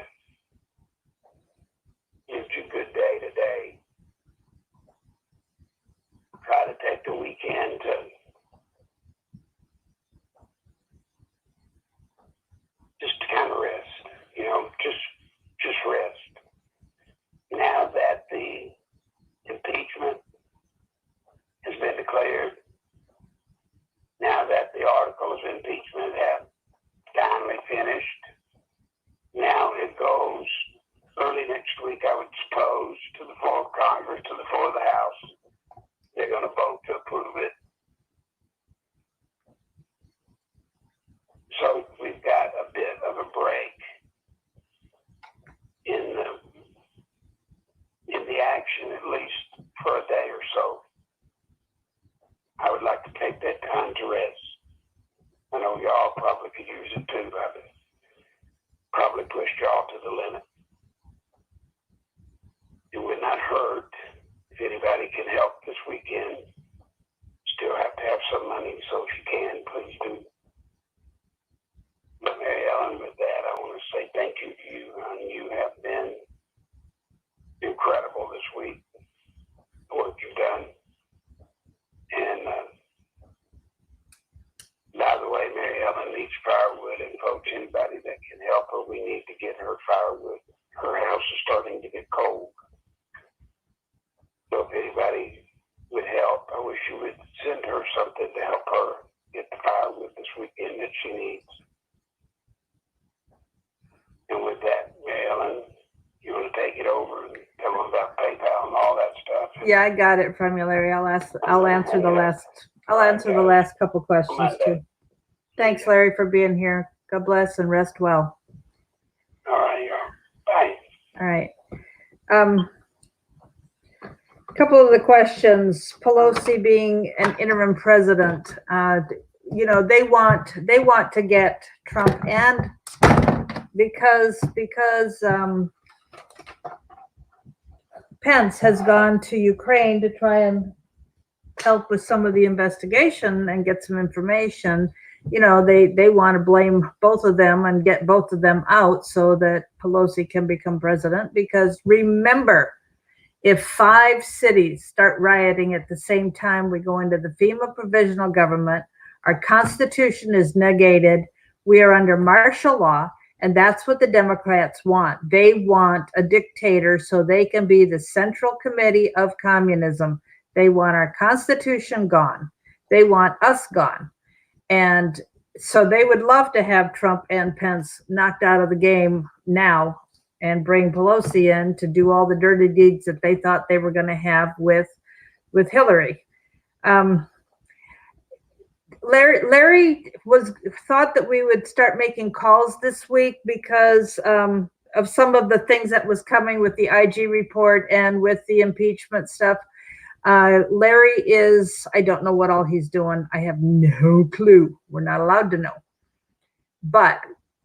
give you a good day today. Try to take the weekend to just kind of rest, you know, just rest. Now that the impeachment has been declared, now that the articles of impeachment have finally finished, now it goes early next week, I would suppose, to the floor of Congress, to the floor of the House. They're going to vote to approve it. So we've got a bit of a break in the action, at least for a day or so. I would like to take that time to rest. I know y'all probably could use it too. I've probably pushed y'all to the limit. It would not hurt if anybody can help this weekend. Still have to have some money, so if you can, please do. But Mary Ellen, with that, I want to say thank you to you. You have been incredible this week, the work you've done. And by the way, Mary Ellen needs firewood, and folks, anybody that can help her, we need to get her firewood. Her house is starting to get cold. So if anybody would help, I wish you would send her something to help her get the firewood this weekend that she needs. And with that, Mary Ellen, you want to take it over and tell them about PayPal and all that stuff? Yeah, I got it from you, Larry. I'll answer the last couple questions too. Thanks, Larry, for being here. God bless and rest well. All right, y'all. Bye. All right. Couple of the questions. Pelosi being an interim president, you know, they want to get Trump, and because Pence has gone to Ukraine to try and help with some of the investigation and get some information. you know, they want to blame both of them and get both of them out so that Pelosi can become president. Because remember, if 5 cities start rioting at the same time we go into the FEMA provisional government, our Constitution is negated. We are under martial law, and that's what the Democrats want. They want a dictator so they can be the Central Committee of Communism. They want our Constitution gone. They want us gone. And so they would love to have Trump and Pence knocked out of the game now and bring Pelosi in to do all the dirty deeds that they thought they were going to have with Hillary. Larry thought that we would start making calls this week because of some of the things that was coming with the IG report and with the impeachment stuff. Larry is, I don't know what all he's doing. I have no clue. We're not allowed to know. But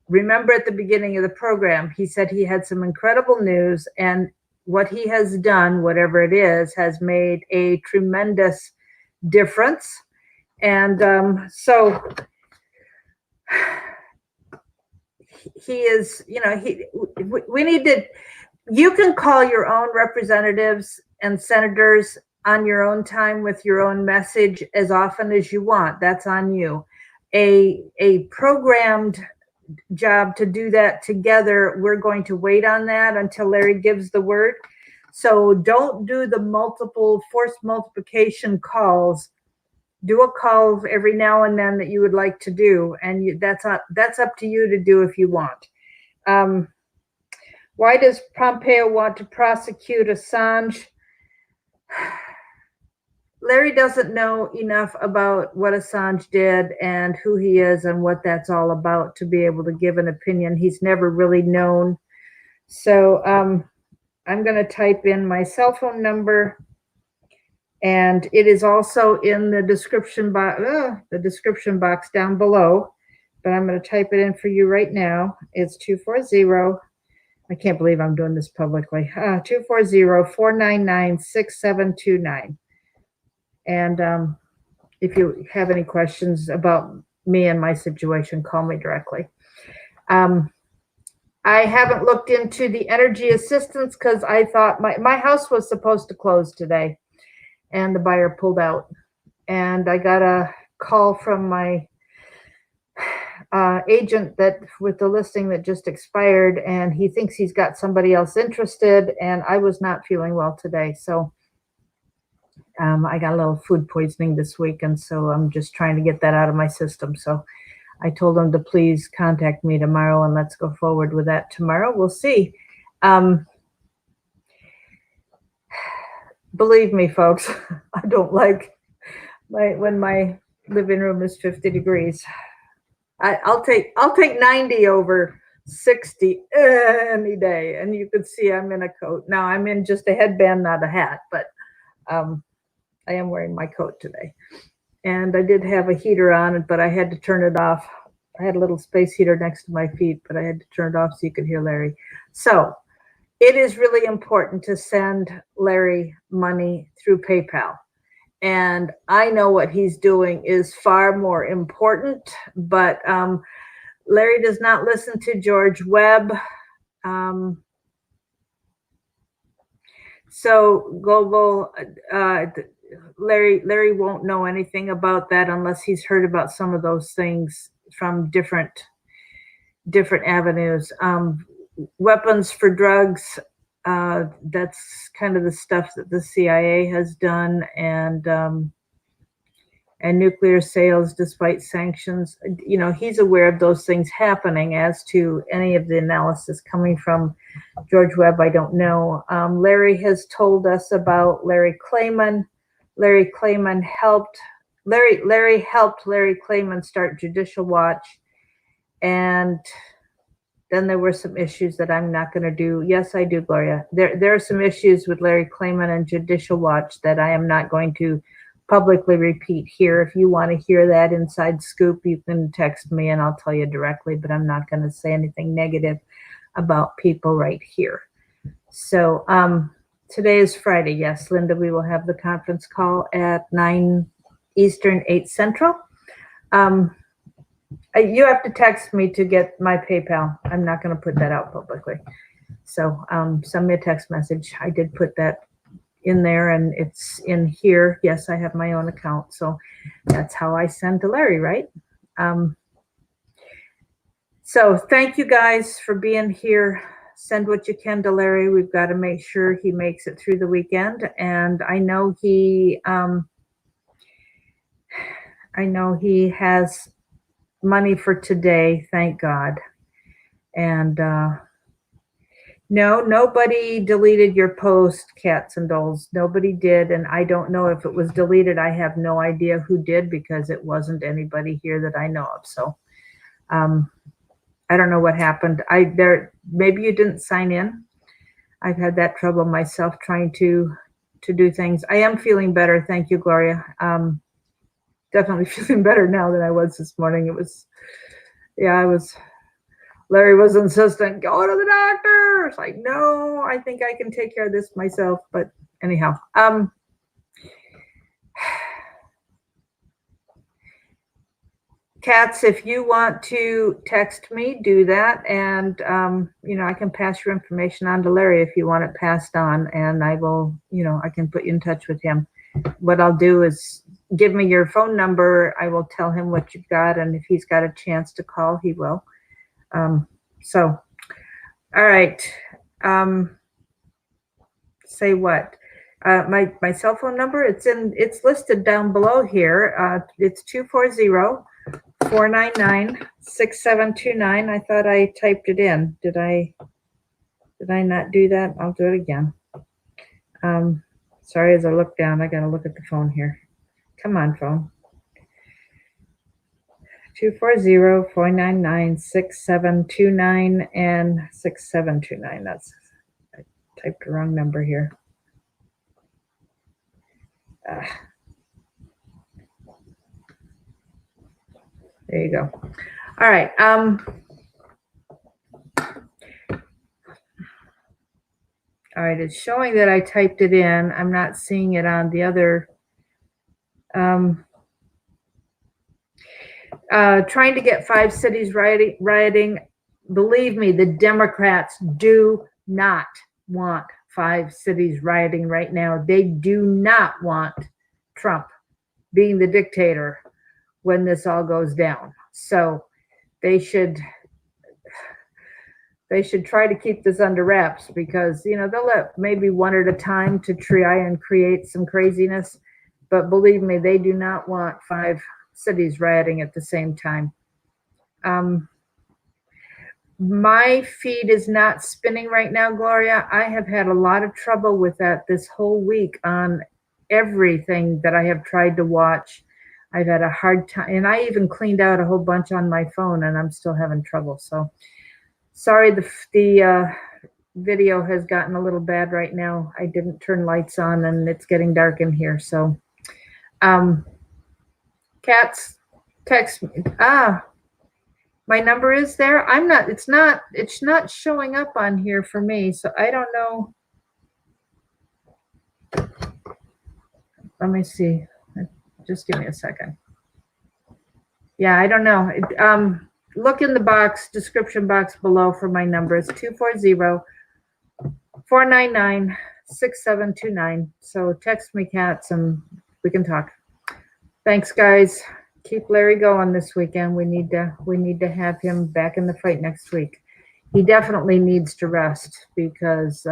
remember at the beginning of the program, he said he had some incredible news, and what he has done, whatever it is, has made a tremendous difference. And so he is, you know, we need to, you can call your own representatives and senators on your own time with your own message as often as you want. That's on you. A programmed job to do that together, we're going to wait on that until Larry gives the word. So don't do the multiple forced multiplication calls. Do a call every now and then that you would like to do, and that's up to you to do if you want. Why does Pompeo want to prosecute Assange? Larry doesn't know enough about what Assange did and who he is and what that's all about to be able to give an opinion. He's never really known. So I'm going to type in my cell phone number, and it is also in the description box down below, but I'm going to type it in for you right now. It's 240. I can't believe I'm doing this publicly. 240-499-6729. And if you have any questions about me and my situation, call me directly. I haven't looked into the energy assistance because I thought my house was supposed to close today, and the buyer pulled out. And I got a call from my agent that with the listing that just expired, and he thinks he's got somebody else interested, and I was not feeling well today. So I got a little food poisoning this week, and so I'm just trying to get that out of my system. So I told him to please contact me tomorrow, and let's go forward with that tomorrow. We'll see. Believe me, folks, I don't like when my living room is 50 degrees. I'll take 90 over 60 any day. And you can see I'm in a coat. Now I'm in just a headband, not a hat, but I am wearing my coat today. And I did have a heater on it, but I had to turn it off. I had a little space heater next to my feet, but I had to turn it off so you could hear Larry. So it is really important to send Larry money through PayPal. And I know what he's doing is far more important, but Larry does not listen to George Webb. So global, Larry won't know anything about that unless he's heard about some of those things from different avenues. Weapons for drugs, that's kind of the stuff that the CIA has done, and nuclear sales despite sanctions. You know, he's aware of those things happening. As to any of the analysis coming from George Webb, I don't know. Larry has told us about Larry Klayman. Larry Klayman helped Larry Klayman start Judicial Watch, and then there were some issues that I'm not going to do. Yes, I do, Gloria. There are some issues with Larry Klayman and Judicial Watch that I am not going to publicly repeat here. If you want to hear that inside scoop, you can text me and I'll tell you directly, but I'm not going to say anything negative about people right here. So today is Friday. Yes, Linda, we will have the conference call at 9 Eastern, 8 Central. You have to text me to get my PayPal. I'm not going to put that out publicly. So send me a text message. I did put that in there, and it's in here. Yes, I have my own account. So that's how I send to Larry, right? So thank you guys for being here. Send what you can to Larry. We've got to make sure he makes it through the weekend. And I know he has money for today, thank God. And no, nobody deleted your post, Cats and Dolls. Nobody did, and I don't know if it was deleted. I have no idea who did, because it wasn't anybody here that I know of. So I don't know what happened. Maybe you didn't sign in. I've had that trouble myself trying to do things. I am feeling better. Thank you, Gloria. Definitely feeling better now than I was this morning. Larry was insistent, go to the doctor. It's like, no, I think I can take care of this myself. But anyhow, Cats, if you want to text me, do that. And, I can pass your information on to Larry if you want it passed on. And I will, I can put you in touch with him. What I'll do is give me your phone number. I will tell him what you've got. And if he's got a chance to call, he will. So, all right. Say what? My cell phone number, it's listed down below here. It's 240-499-6729. I thought I typed it in. Did I not do that? I'll do it again. Sorry, as I look down, I gotta look at the phone here. Come on, phone. 240-499-6729 and 6729. I typed the wrong number here. There you go. All right. All right, it's showing that I typed it in. I'm not seeing it on the other. Trying to get 5 cities rioting. Believe me, the Democrats do not want 5 cities rioting right now. They do not want Trump being the dictator when this all goes down. So they should try to keep this under wraps, because they'll let maybe one at a time to try and create some craziness. But believe me, they do not want 5 cities rioting at the same time. My feed is not spinning right now, Gloria. I have had a lot of trouble with that this whole week on everything that I have tried to watch. I've had a hard time, and I even cleaned out a whole bunch on my phone, and I'm still having trouble. So sorry, the video has gotten a little bad right now. I didn't turn lights on, and it's getting dark in here. So Cats, text me. My number is there. It's not showing up on here for me, so I don't know. Let me see. Just give me a second. Yeah, I don't know. Look in the description box below for my number. It's 240-499-6729. So text me, Cats, and we can talk. Thanks, guys. Keep Larry going this weekend. We need to have him back in the fight next week. He definitely needs to rest, because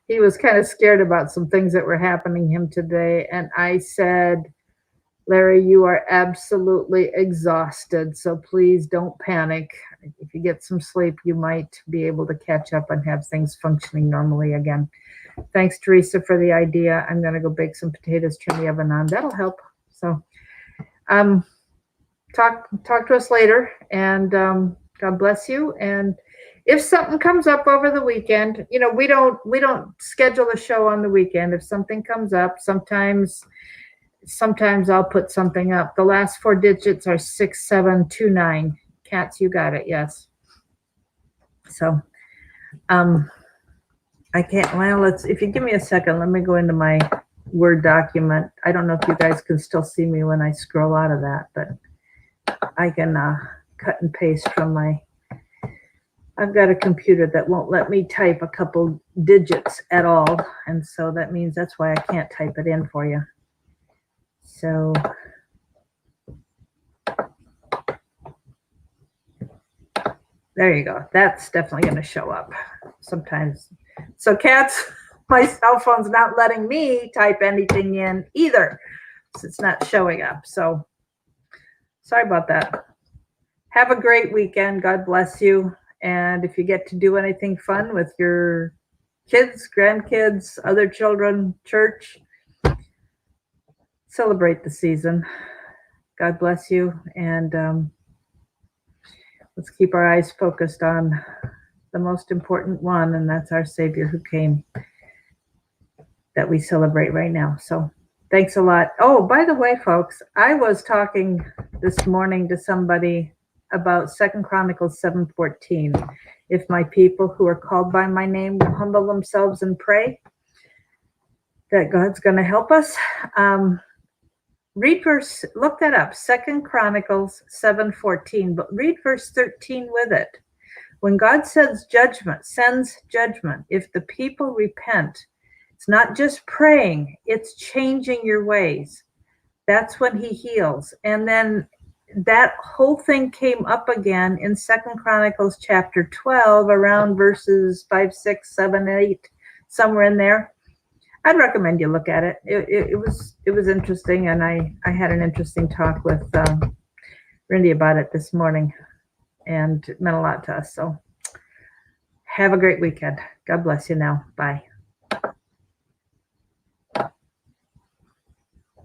he was kind of scared about some things that were happening to him today. And I said, Larry, you are absolutely exhausted, so please don't panic. If you get some sleep, you might be able to catch up and have things functioning normally again. Thanks, Teresa, for the idea. I'm going to go bake some potatoes, turn the oven on. That'll help. So talk to us later, and God bless you. And if something comes up over the weekend, we don't schedule a show on the weekend. If something comes up, sometimes I'll put something up. The last 4 digits are 6729. Cats, you got it. Yes. So I can't. Well, if you give me a second, let me go into my Word document. I don't know if you guys can still see me when I scroll out of that, but I can cut and paste from my, I've got a computer that won't let me type a couple digits at all. And so that means that's why I can't type it in for you. So there you go. That's definitely going to show up sometimes. So cats, my cell phone's not letting me type anything in either. So it's not showing up. So sorry about that. Have a great weekend. God bless you. And if you get to do anything fun with your kids, grandkids, other children, church, celebrate the season. God bless you. And let's keep our eyes focused on the most important one, and that's our Savior who came, that we celebrate right now. So thanks a lot. Oh, by the way, folks, I was talking this morning to somebody about 2 Chronicles 7:14. If my people who are called by my name will humble themselves and pray, that God's going to help us. Read verse, look that up, 2 Chronicles 7:14, but read verse 13 with it. When God sends judgment, if the people repent, it's not just praying, it's changing your ways. That's when he heals. And then that whole thing came up again in 2 Chronicles chapter 12, around verses 5, 6, 7, 8, somewhere in there. I'd recommend you look at it. It was interesting, and I had an interesting talk with Rindy about it this morning, and it meant a lot to us. So have a great weekend. God bless you now. Bye.